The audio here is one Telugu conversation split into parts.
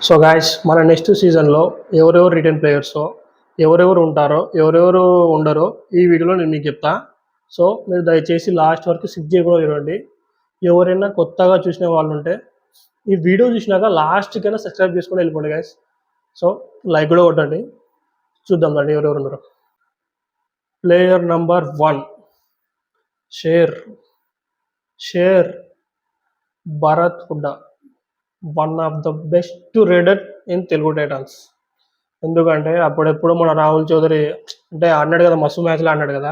సో గాయ్స్ మన నెక్స్ట్ సీజన్లో ఎవరెవరు రిటర్న్ ప్లేయర్సో ఎవరెవరు ఉంటారో ఎవరెవరు ఉండరో ఈ వీడియోలో నేను మీకు చెప్తా. సో మీరు దయచేసి లాస్ట్ వరకు స్కిప్ చేయకుండా చూడండి. ఎవరైనా కొత్తగా చూసిన వాళ్ళు ఉంటే ఈ వీడియో చూసినాక లాస్ట్కైనా సబ్స్క్రైబ్ చేసుకొని వెళ్ళిపోండి గాయస్. సో లైక్ కూడా కొట్టండి. చూద్దాం రండి ఎవరెవరు ఉన్నారో. ప్లేయర్ నంబర్ 1 షేర్ షేర్ Bharat Hooda, one of the best raided in Telugu Titans. ఎందుకంటే అప్పుడెప్పుడు మన రాహుల్ చౌదరి అంటే ఆడినాడు కదా, మస్తు మ్యాచ్లు ఆడినాడు కదా.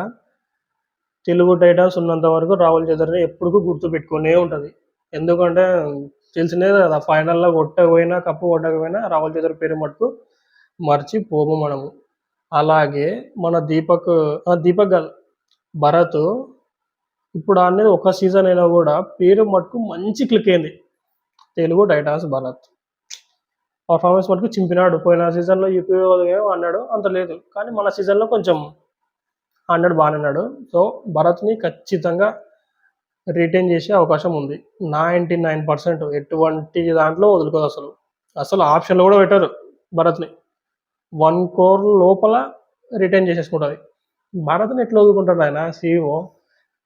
తెలుగు టైటన్స్ ఉన్నంత వరకు రాహుల్ చౌదరిని ఎప్పుడు గుర్తు పెట్టుకునే ఉంటుంది. ఎందుకంటే తెలిసినదే కదా, ఫైనల్లో కొట్టకపోయినా కప్పు కొట్టకపోయినా రాహుల్ చౌదరి పేరు మటుకు మర్చిపోము మనము. అలాగే మన దీపక్ గల్ భరత్ ఇప్పుడు అనేది ఒక సీజన్ అయినా కూడా పేరు మటుకు మంచి క్లిక్ అయింది. తెలుగు టైటన్స్ భరత్ పర్ఫార్మెన్స్ మటుకు చింపినాడు. పోయిన సీజన్లో యూపీఓ అన్నాడు అంత లేదు, కానీ మన సీజన్లో కొంచెం అన్నాడు, బాగానే అన్నాడు. సో భరత్ని ఖచ్చితంగా రిటైన్ చేసే అవకాశం ఉంది 99%. ఎటువంటి దాంట్లో వదులుకోదు, అసలు ఆప్షన్లో కూడా పెట్టారు భరత్ని. 1 crore లోపల రిటైన్ చేసేసుకుంటుంది. భరత్ని ఎట్లా వదులుకుంటాడు ఆయన సీఈఓ.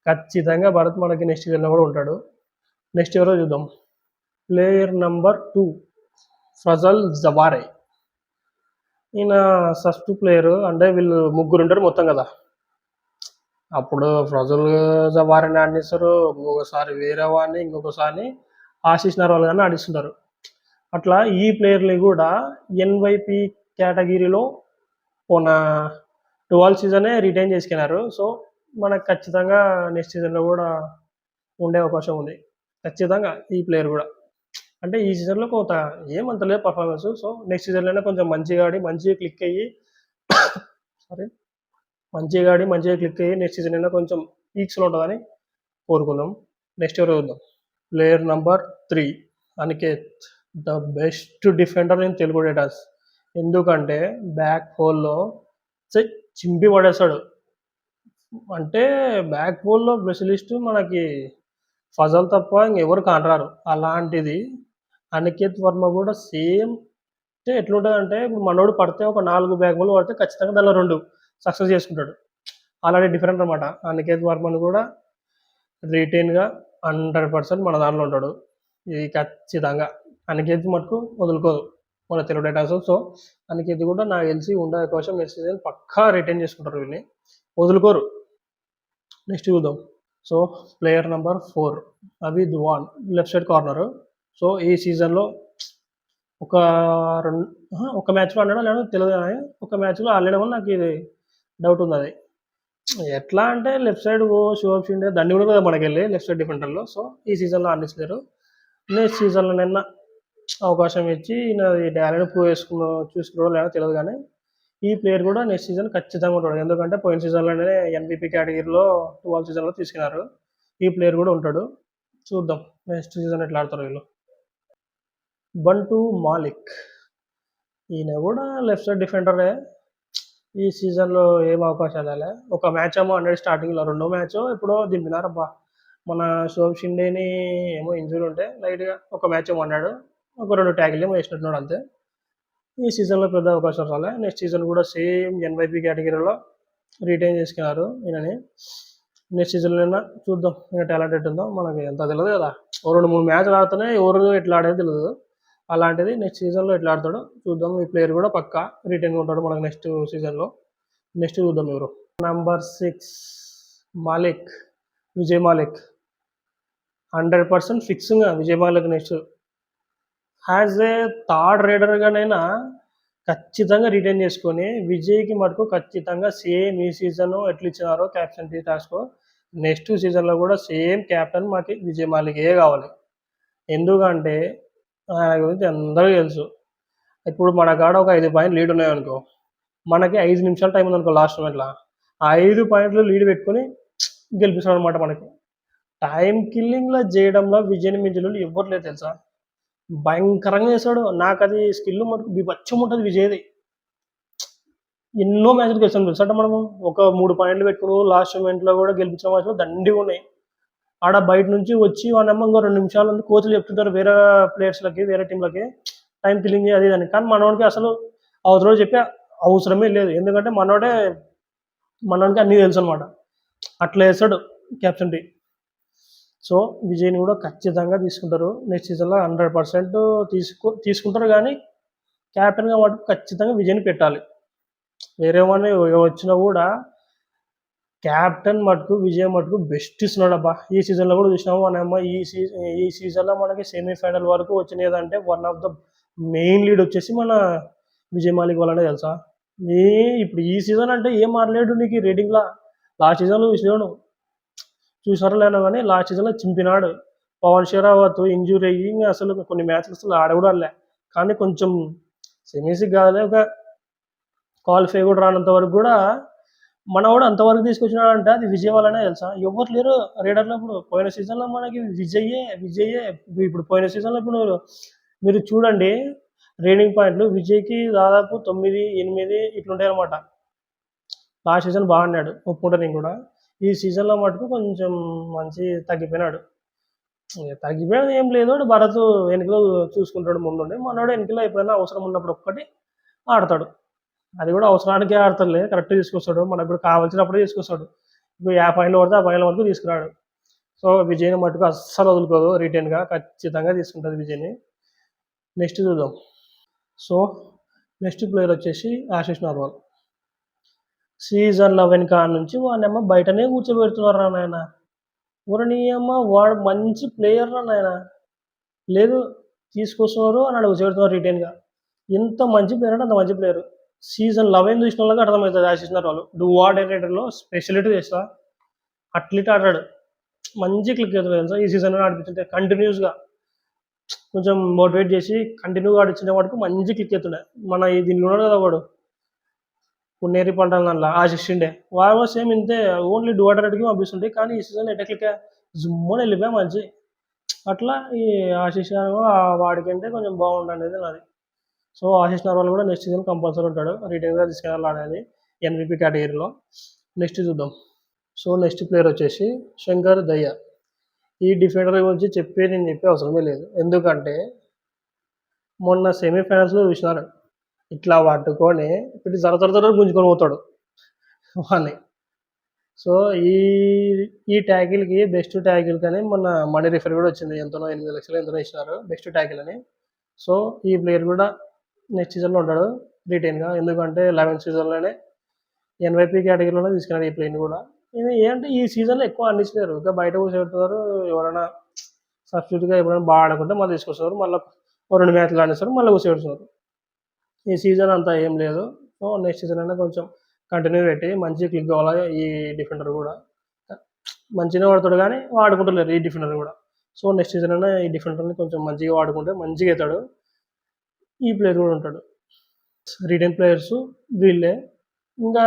ఖచ్చితంగా భరత్ మనకి నెక్స్ట్ సీజన్లో కూడా ఉంటాడు. నెక్స్ట్ ఎవరో చూద్దాం. ప్లేయర్ నంబర్ 2 ఫజల్ జవారే. ఈయన ఫస్ట్ ప్లేయరు. అంటే వీళ్ళు ముగ్గురు ఉంటారు మొత్తం కదా. అప్పుడు ఫజల్ జవారిని ఆడిస్తారు, ఇంకొకసారి వేరే వాడిని, ఇంకొకసారి ఆశీష్ నర్వాల్ కానీ ఆడిస్తుంటారు. అట్లా ఈ ప్లేయర్ని కూడా ఎన్వైపి కేటగిరీలో పోన 12 సీజనే రిటైన్ చేసుకున్నారు. సో మనకు ఖచ్చితంగా నెక్స్ట్ సీజన్లో కూడా ఉండే అవకాశం ఉంది ఖచ్చితంగా ఈ ప్లేయర్ కూడా. అంటే ఈ సీజన్లో కొంత ఏమంత లేదు పర్ఫార్మెన్స్. సో నెక్స్ట్ సీజన్లోనే కొంచెం మంచిగా ఆడి మంచిగా క్లిక్ అయ్యి మంచిగా క్లిక్ అయ్యి నెక్స్ట్ సీజన్ అయినా కొంచెం పీక్స్లో ఉంటుందని కోరుకుందాం. నెక్స్ట్ ఎవరు చూద్దాం. Player number 3 Aniket, the best defender in Telugu Titans. ఎందుకంటే బ్యాక్ హోల్లో చింపి పడేస్తాడు. అంటే బ్యాక్ హోల్లో స్పెషలిస్ట్ మనకి ఫజల్ తప్ప ఇంకెవరు కానరారు. అలాంటిది అనికేత్ వర్మ కూడా సేమ్. అంటే ఎట్లుంటుంది అంటే ఇప్పుడు మనోడు పడితే ఒక 4 బ్యాక్ బోల్ పడితే ఖచ్చితంగా దానిలో 2 సక్సెస్ చేసుకుంటాడు. అలాంటి డిఫరెంట్ అనమాట. అనికేత్ వర్మను కూడా రిటైన్గా 100% మన దాంట్లో ఉంటాడు. ఇది ఖచ్చితంగా అనికేత్ మటుకు వదులుకోదు మన తెలుగు టైటన్స్. సో అనికేత్ కూడా నాకు తెలిసి ఉండే అవకాశం నెక్స్ట్ సీజన్ పక్కా రిటైన్ చేసుకుంటారు, వీళ్ళని వదులుకోరు. నెక్స్ట్ చూద్దాం. సో ప్లేయర్ నెంబర్ 4 అబీద్ వాన్, లెఫ్ట్ సైడ్ కార్నర్. సో ఈ సీజన్లో ఒక మ్యాచ్లో ఆడాడో లేదో తెలియదు, కానీ ఒక మ్యాచ్లో ఆడలేడమో నాకు ఇది డౌట్ ఉంది. అది ఎట్లా అంటే లెఫ్ట్ సైడ్ శుభమ్ షిండే దండి కూడా కదా మనకి వెళ్ళి లెఫ్ట్ సైడ్ డిఫెండర్లో. సో ఈ సీజన్లో ఆడిస్తలేరు. నెక్స్ట్ సీజన్లో నిన్న అవకాశం ఇచ్చి ఈ డాలెన్ ప్రూవ్ చూసుకున్నాడో లేదో తెలియదు, కానీ ఈ ప్లేయర్ కూడా నెక్స్ట్ సీజన్ ఖచ్చితంగా ఉంటాడు. ఎందుకంటే పోయిన సీజన్లోనే ఎన్బీపీ కేటగిరీలో 12 సీజన్లో తీసుకున్నారు. ఈ ప్లేయర్ కూడా ఉంటాడు. చూద్దాం నెక్స్ట్ సీజన్ ఎట్లా ఆడతారు వీళ్ళు. బంటు మాలిక్, ఈయన కూడా లెఫ్ట్ సైడ్ డిఫెండరే. ఈ సీజన్లో ఏం అవకాశాలు రాలే. ఒక మ్యాచ్ ఏమో అన్నాడు స్టార్టింగ్లో, రెండో మ్యాచ్ ఎప్పుడో దింపినారబ్బా. మన శుభమ్ షిండేని ఏమో ఇంజూరీ ఉంటే లైట్గా ఒక మ్యాచ్ ఏమో అన్నాడు, ఒక 2 ట్యాకిల్ ఏమో వేసినట్టున్నాడు అంతే. ఈ సీజన్లో పెద్ద అవకాశం రాలే. నెక్స్ట్ సీజన్ కూడా సేమ్ ఎన్వైపీ కేటగిరీలో రిటైన్ చేసుకున్నారు ఈయనని. నెక్స్ట్ సీజన్లో చూద్దాం ఇంకా టాలెంట్ ఎట్టుందో మనకి ఎంత తెలియదు కదా. 2-3 మ్యాచ్లు ఆడితేనే ఎవరు ఎట్లా ఆడేది తెలియదు. అలాంటిది నెక్స్ట్ సీజన్లో ఎట్లా ఆడతాడో చూద్దాం. ఈ ప్లేయర్ కూడా పక్కా రిటైన్ ఉంటాడు మనకు నెక్స్ట్ సీజన్లో. నెక్స్ట్ చూద్దాం ఎవరు. నంబర్ 6 మాలిక్, విజయ్ మాలిక్. 100% ఫిక్స్గా Vijay Malik next as a third రైడర్గానైనా ఖచ్చితంగా రిటైన్ చేసుకొని విజయ్కి మటుకు ఖచ్చితంగా సేమ్ ఈ సీజన్ ఎట్లా ఇచ్చినారో క్యాప్టెన్సీ టాస్క్, నెక్స్ట్ సీజన్లో కూడా సేమ్ క్యాప్టెన్ మాకు విజయ్ మాలికే కావాలి. ఎందుకంటే ఆయన గురించి అందరికీ తెలుసు. ఇప్పుడు మన కాడ ఒక 5 పాయింట్లు లీడ్ ఉన్నాయనుకో, మనకి 5 నిమిషాలు టైం ఉందనుకో లాస్ట్ మ్యాచ్లో, ఆ 5 పాయింట్లు లీడ్ పెట్టుకొని గెలిపిస్తాడు అనమాట. మనకి టైం కిల్లింగ్లో చేయడంలో విజయ్ని మించిన ఎవ్వరు లేదు తెలుసా. భయంకరంగా చేస్తాడు. నాకు అది స్కిల్ మటుకు బీభత్సం ఉంటుంది విజయ్ది. ఎన్నో మ్యాచ్లు గెలిచాం తెలుసు. అంటే మనము ఒక 3 పాయింట్లు పెట్టుకుని లాస్ట్ మూమెంట్లో కూడా గెలిపించిన మ్యాచ్లో దండిగా ఉన్నాయి. ఆడ బయట నుంచి వచ్చి వాళ్ళ ఇంకో 2 నిమిషాలు కోచ్లు చెప్తుంటారు వేరే ప్లేయర్స్లకి, వేరే టీంలకి, టైం కిల్లింగ్ అది ఇది అని. కానీ మనోడికి అసలు అవతలోడు చెప్పే అవసరమే లేదు. ఎందుకంటే మనోడికి అన్నీ తెలుసనమాట. అట్లా ఏస్తాడు క్యాప్టెన్‌టీ. సో, విజయ్‌ని కూడా ఖచ్చితంగా తీసుకుంటారు. నెక్స్ట్ సీజన్‌లో 100% తీసుకుంటారు గానీ, క్యాప్టెన్‌గా మటుకు ఖచ్చితంగా విజయ్‌ని పెట్టాలి. వేరే వాడిని వచ్చినా కూడా క్యాప్టెన్ మటుకు విజయ్ మటుకు బెస్ట్ ఇస్తున్నాడబ్బా! ఈ సీజన్‌లో కూడా చూసినాము మనమ్మ ఈ సీజన్‌లో మనకి సెమీఫైనల్ వరకు వచ్చినదంటే one of the main lead వచ్చేసి మన విజయ్ మాలిక్ వల్లనే తెలుసా? ఏ ఇప్పుడు ఈ సీజన్ అంటే ఏం మారలేడు నీకు రేటింగ్‌లా. లాస్ట్ సీజన్‌లో చూసారో లేదో కానీ లాస్ట్ సీజన్‌లో చింపినాడు. పవన్ షెరావత్ ఇంజ్యూరీ అయ్యి అసలు కొన్ని మ్యాచ్‌లు అసలు ఆడ కూడా ఆడలే. కానీ కొంచెం సెమీస్‌కి కాదులే ఒక క్వాలిఫై కూడా రానంత వరకు కూడా మనోడు అంతవరకు తీసుకొచ్చినాడంటే అది విజయ్ వల్లనే తెలుసా? ఎవ్వరు లేరు రైడర్‌లో ఇప్పుడు. పోయిన సీజన్‌లో మనకి విజయ్యే. ఇప్పుడు పోయిన సీజన్‌లో ఇప్పుడు మీరు చూడండి రేటింగ్ పాయింట్లు విజయ్‌కి దాదాపు 9, 8 ఇట్లుంటాయన్నమాట. లాస్ట్ సీజన్ బాగున్నాడు ఒప్పుకుంటా నేను కూడా. ఈ సీజన్‌లో మటుకు కొంచెం మంచి తగ్గిపోయినాడు. తగ్గిపోయేది ఏం లేదు. భరత్ వెనకలో చూసుకుంటాడు ముందుండి. మనోడు వెనకలో ఎప్పుడైనా అవసరం ఉన్నప్పుడు ఒక్కటి ఆడతాడు. అది కూడా అవసరానికే ఆడతాడులే. కరెక్ట్‌గా తీసుకొస్తాడు. మనకు కూడా కావాల్సినప్పుడే తీసుకొస్తాడు. ఇప్పుడు 50 పాయింట్లు పడితే ఆ పాయింట్ల వరకు తీసుకురాడు. సో, విజయ్‌ని మటుకు అస్సలు వదులుకోదు రిటర్న్‌గా. ఖచ్చితంగా తీసుకుంటుంది విజయ్‌ని. నెక్స్ట్ చూద్దాం. సో, నెక్స్ట్ ప్లేయర్ వచ్చేసి ఆశిష్ నర్వాల్. సీజన్ 11 కాడ్నుంచి వాడినేమో బయటనే కూర్చోబెడుతున్నారురా నాయన. ఓరి అమ్మ వాడు మంచి ప్లేయర్‌రా నాయన. లేదు తీసుకొస్తున్నారు అని కూర్చోబెడుతున్నారు రిటర్న్‌గా. ఎంత మంచి ప్లేయర్ అంటే అంత మంచి ప్లేయర్. సీజన్ 11 చూసిన వాళ్ళకి అర్థమవుతుంది Ashish Narwal. Do or die రైడర్‌లో స్పెషలిటీ చేస్తా అట్లీట్ ఆడాడు. మంచి క్లిక్ అవుతుంది తెలుసా ఈ సీజన్‌లో ఆడిపించుంటే కంటిన్యూస్‌గా కొంచెం మోటివేట్ చేసి కంటిన్యూగా ఆడిచ్చిన వాడికి మంచి క్లిక్ అవుతుండే. మన దీనిలో ఉన్నాడు కదా వాడు పున్నేరి పంటల దాంట్లో ఆశిష్ షిండే వాడు సేమ్ ఇంతే ఓన్లీ డూ ఆర్ డైకి పంపిస్తుంటే కానీ ఈ సీజన్ ఎట్లా క్లిక్ జుమ్మని వెళ్ళిపోయా మంచి. అట్లా ఈ ఆశిష్ వాడికంటే కొంచెం బాగుండనేది నాది. సో, ఆశిష్ నర్వాల్ కూడా నెక్స్ట్ సీజన్ కంపల్సరీ ఉంటాడు. రిటైన్‌గా తీసుకెళ్ళాలి ఆడేది ఎన్‌వీపీ కేటగిరీలో. నెక్స్ట్ చూద్దాం. సో, నెక్స్ట్ ప్లేయర్ వచ్చేసి శంకర్ దయ్య. ఈ డిఫెండర్ గురించి నేను చెప్పే అవసరమే లేదు. ఎందుకంటే మొన్న సెమీఫైనల్స్‌లో చూసినారు. ఇట్లా పట్టుకొని ఇటు జర గుంజుకొని పోతాడు వాడిని. సో, ఈ ఈ ట్యాకిల్‌కి బెస్ట్ ట్యాకిల్ కానీ మొన్న మనీ రిఫర్ కూడా వచ్చింది. ఎంతనో 8 లక్షలు ఎంతనో ఇచ్చినారు బెస్ట్ ట్యాకిల్ అని. సో, ఈ ప్లేయర్ కూడా నెక్స్ట్ సీజన్‌లో ఉంటాడు రిటైన్‌గా. ఎందుకంటే 11th సీజన్‌లోనే ఎన్‌వైపీ కేటగిరీలోనే తీసుకున్నాడు ఈ ప్లేయర్‌ని కూడా. ఇది ఏంటంటే ఈ సీజన్‌లో ఎక్కువ అందించలేరు. ఇంకా బయట కూర్చోబెడుతున్నారు. ఎవరైనా సబ్స్టిట్యూట్‌గా ఎప్పుడైనా బాగా ఆడకుంటే మళ్ళీ తీసుకొస్తారు. మళ్ళీ ఓ 2 మ్యాచ్‌లు ఆడేస్తారు. మళ్ళీ కూర్చోబెడుతున్నారు. ఈ సీజన్ అంతా ఏం లేదు. సో, నెక్స్ట్ సీజన్ అయినా కొంచెం కంటిన్యూ పెట్టి మంచిగా క్లిక్ కావాలి ఈ డిఫెండర్ కూడా. మంచిగానే వాడుతాడు కానీ వాడుకుంటలేరు ఈ డిఫెండర్ కూడా. సో, నెక్స్ట్ సీజన్ అయినా ఈ డిఫెండర్ని కొంచెం మంచిగా వాడుకుంటే మంచిగా అవుతాడు. ఈ ప్లేయర్ కూడా ఉంటాడు. రిటైన్ ప్లేయర్స్ వీళ్ళే. ఇంకా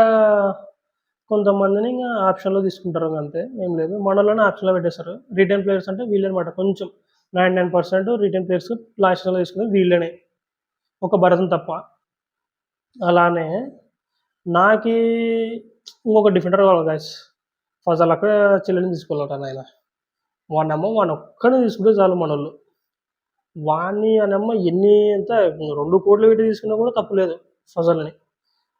కొంతమందిని ఇంకా ఆప్షన్లో తీసుకుంటారు అంతే ఏం లేదు. మనలోనే ఆప్షన్లో పెట్టేస్తారు. రిటైన్ ప్లేయర్స్ అంటే వీళ్ళే అనమాట. కొంచెం 99% రిటైన్ ప్లేయర్స్ లాస్ట్ సీజన్లో తీసుకునేది వీళ్ళనే. ఒక భరతం తప్ప. అలానే నాకీ ఇంకొక డిఫెండర్ కావాలి గైస్. ఫజల్ అక్కడ చెల్లెని తీసుకోవాలట నాయన. వాడినొక్కడిని తీసుకుంటే చాలు మనోళ్ళు. వాడిని అనమ్మ ఎంత 2 కోట్లు పెట్టి తీసుకున్నా కూడా తప్పులేదు ఫజల్‌ని.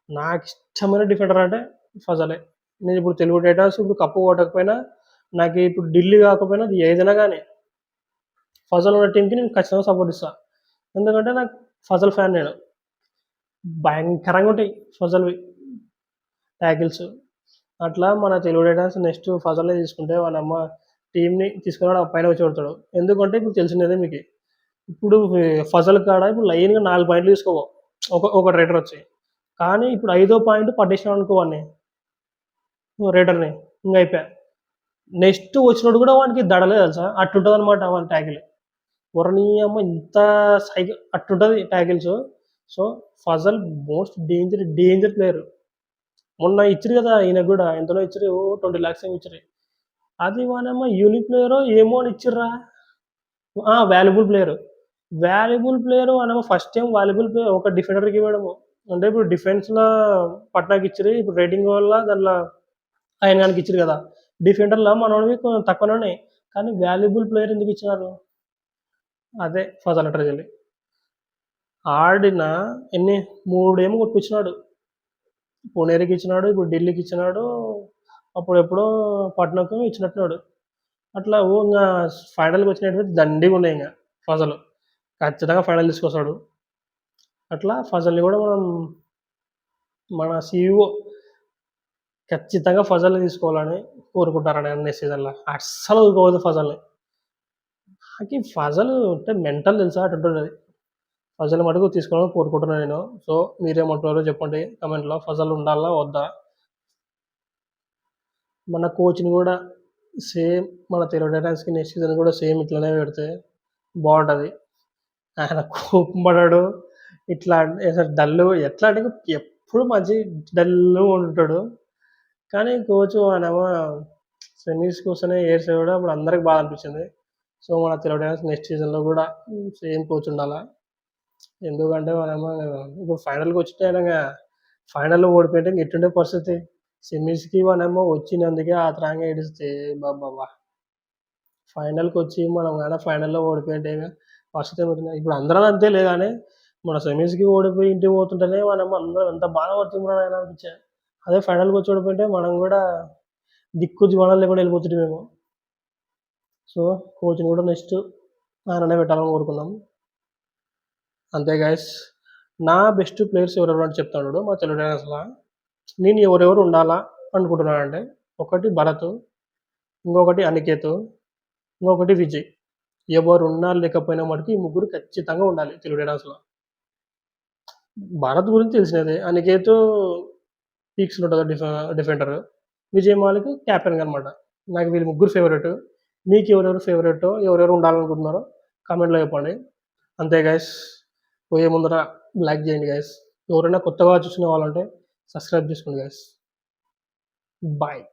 నాకిష్టమైన డిఫెండర్ అంటే ఫజలే. నేను ఇప్పుడు తెలుగు టైటాన్స్ ఇప్పుడు కప్పు కొట్టకపోయినా నాకు ఇప్పుడు ఢిల్లీ కాకపోయినా అది ఏదైనా కానీ ఫజల్ ఉన్న టీంకి నేను ఖచ్చితంగా సపోర్ట్ ఇస్తా. ఎందుకంటే నాకు ఫజల్ ఫ్యాన్ నేను. భయంకరంగా ఉంటాయి ఫజల్‌వి ట్యాకిల్స్. అట్లా మన తెలుగు టైటాన్స్ నెక్స్ట్ ఫజల్‌నే తీసుకుంటే వాళ్ళమ్మ టీమ్‌ని తీసుకురావడం పైన కూర్చోబెడతాడు. ఎందుకంటే ఇప్పుడు తెలిసినదే మీకు. ఇప్పుడు ఫజల్ కాడ ఇప్పుడు లైన్‌గా 4 పాయింట్లు తీసుకోపో ఒక రైడర్ వచ్చి. కానీ ఇప్పుడు 5వ పాయింట్ పట్టేసినావనుకో వాడిని రైడర్‌ని ఇంక అయిపాయే. నెక్స్ట్ వచ్చినోడు కూడా వానికి దడలే తెలుసా? అట్లుంటదనమాట వాని ట్యాకిల్. ఓరి నీ అమ్మ ఇంత అట్లుంటది tackles. So, Fazel most danger player. మొన్న ఇచ్చిర్రు కదా! ఈయనకు కూడా ఎంతనో ఇచ్చిర్రు 20 lakhs ఏమో ఇచ్చిర్రు. అది వానమ్మ యూనిక్ ప్లేయరో ఏమో అని ఇచ్చిర్రా. Valuable player. వాల్యుబుల్ ప్లేయర్ అనేమో ఫస్ట్ టైమ్ వాల్యుబుల్ ప్లేయర్ ఒక డిఫెండర్‌కి ఇవ్వడము. అంటే ఇప్పుడు డిఫెన్స్‌లో పట్నాకి ఇచ్చిర్రు. ఇప్పుడు రేటింగ్ వల్ల దాంట్లో ఆయన గానికి ఇచ్చిర్రు కదా! డిఫెండర్‌లో మనోడివి కొంచెం తక్కువనే ఉన్నాయి. కానీ వాల్యుబుల్ ప్లేయర్ ఎందుకు ఇచ్చినారు? అదే ఫజల్ అంటారు దీన్ని. ఆడిన ఎన్ని 3 ఏమో కొట్టిపించినాడు. పుణేకి ఇచ్చినాడు, ఇప్పుడు ఢిల్లీకి ఇచ్చినాడు, అప్పుడెప్పుడో పట్నాకు ఇచ్చినట్టున్నాడు. అట్లా ఇంగా ఫైనల్‌కి వచ్చినటువంటి దండిగా ఉన్నాయి ఇంగ ఫజలు. ఖచ్చితంగా ఫైనల్ తీసుకొస్తాడు. అట్లా ఫజల్‌ని కూడా మన సీఈఓ ఖచ్చితంగా ఫజల్‌ని తీసుకోవాలని కోరుకుంటారండి నెక్స్ట్ సీజన్‌లో. అస్సలు ఊరుకోవద్దు ఫజల్‌ని. నాకీ ఫజల్ అంటే మెంటల్ తెలుసా అటుంటదది. ఫజల్ మటుకు తీసుకోవాలని కోరుకుంటున్నా నేను. సో, మీరేమంటారో చెప్పండి కామెంట్‌లో. ఫజల్ ఉండాలా? వద్దా? మన కోచ్‌ని గూడా సేమ్ మన తెలుగు టైటాన్స్‌కి నెక్స్ట్ సీజన్ గూడా సేమ్ ఇట్లనే పెడితే బావుంటది. ఆయన కోపం పడడు. ఇట్లా అసలు డల్లు ఎట్లా అంటే ఎప్పుడు మంచి డల్లుగా ఉంటాడు. కానీ కోచ్ ఆయనేమో సెమీస్‌కి వస్తేనే ఏడ్సాడు కూడా అప్పుడు అందరికి బాధ అనిపించింది. సో, మన తెలుగు టైటాన్స్ నెక్స్ట్ సీజన్‌లో కూడా సేమ్ కోచ్ ఉండాలా. ఎందుకంటే మనమేమో ఇప్పుడు ఫైనల్‌కి వచ్చితే ఆయన ఫైనల్‌లో ఓడిపోయింటే ఎట్టుండే పరిస్థితి. సెమీస్‌కి మనమేమో వచ్చినందుకే ఆత్రంగా ఏడిస్తే అబ్బబ్బబ్బా! ఫైనల్‌కొచ్చి మనం గాన ఫైనల్‌లో ఓడిపోయింటే పరిస్థితి ఏమవుతుంది. ఇప్పుడు అందరం అంతేలే గానీ, మన సెమీస్‌కి ఓడిపోయి ఇంటికి పోతుంటేనే మనము అందరం ఎంత బాధపడుతున్నాం నాయనా అనిపించేది. అదే ఫైనల్‌కొచ్చి ఓడిపోయింటే మనం గూడా దిక్కు దివాణం లేకుండా వెళ్ళిపోతుంటిమేమో. సో, కోచ్‌ని కూడా నెక్స్ట్ ఆయననే పెట్టాలని కోరుకుందాం. అంతే గైస్. నా బెస్ట్ ప్లేయర్స్ ఎవరెవరు అని చెప్తాను చూడు మా తెలుగు టైటాన్స్‌ల. నేను ఎవరెవరు ఉండాలా అనుకుంటున్నానంటే, ఒకటి భరత్, ఇంకొకటి అనికేత్, ఇంకొకటి విజయ్. ఎవరున్నా లేకపోయినా మటుకు ఈ ముగ్గురు ఖచ్చితంగా ఉండాలి తెలుగు టైటాన్స్‌లో. భారత్ గురించి తెలిసినదే. అనికేత్ పీక్స్‌లో ఉంటది డిఫెండర్. విజయ్ మాలిక్ కెప్టెన్‌గా అనమాట. నాకు వీళ్ళు ముగ్గురు ఫేవరెట్. మీకు ఎవరెవరు ఫేవరెటో, ఎవరెవరు ఉండాలనుకుంటున్నారో కామెంట్‌లో చెప్పండి. అంతే గైస్. పోయే ముందర లైక్ చేయండి గైస్. ఎవరైనా కొత్తగా చూసిన వాళ్ళుంటే సబ్స్క్రైబ్ చేసుకోండి గైస్. బాయ్.